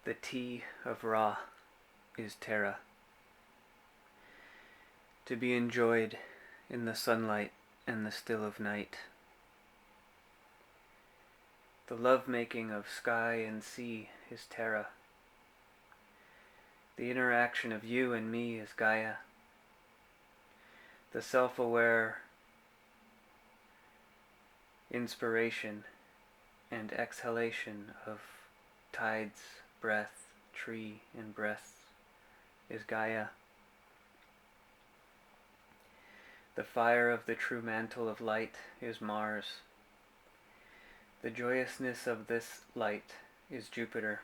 The tea of Ra is Terra, to be enjoyed in the sunlight and the still of night. The love-making of sky and sea is Terra. The interaction of you and me is Gaia. The self-aware inspiration and exhalation of tides, breath, tree, and breaths is Gaia. The fire of the true mantle of light is Mars. The joyousness of this light is Jupiter.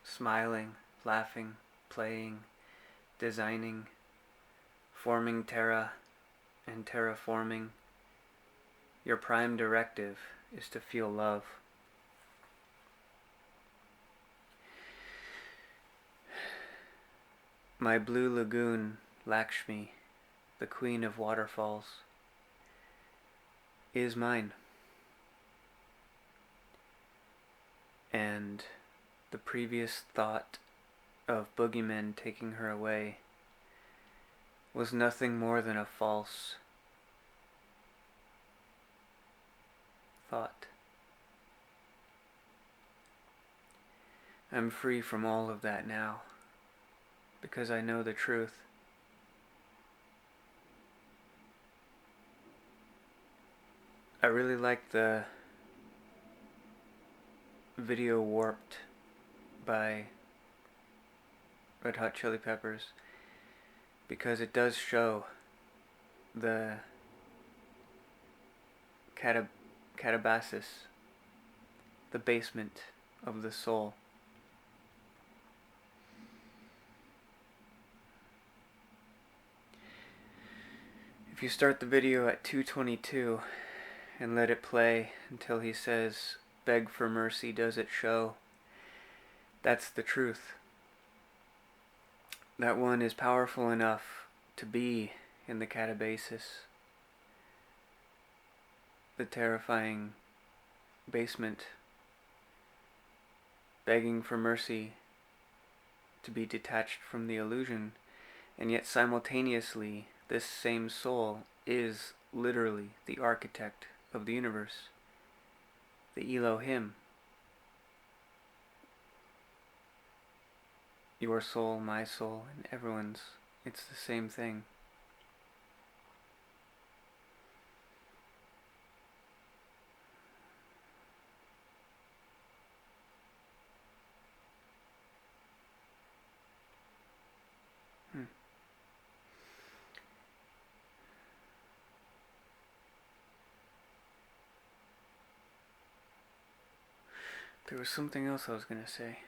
Smiling, laughing, playing, designing, forming Terra, and terraforming. Your prime directive is to feel love. My blue lagoon, Lakshmi, the queen of waterfalls, is mine. And the previous thought of boogeymen taking her away was nothing more than a false thought. I'm free from all of that now, because I know the truth. I really like the video Warped by Red Hot Chili Peppers, because it does show the catabasis, the basement of the soul. If you start the video at 2:22 and let it play until he says, "Beg for mercy, does it show?" That's the truth. That one is powerful enough to be in the catabasis, the terrifying basement, begging for mercy to be detached from the illusion, and yet simultaneously this same soul is literally the architect of the universe, the Elohim. Your soul, my soul, and everyone's, it's the same thing. There was something else I was going to say.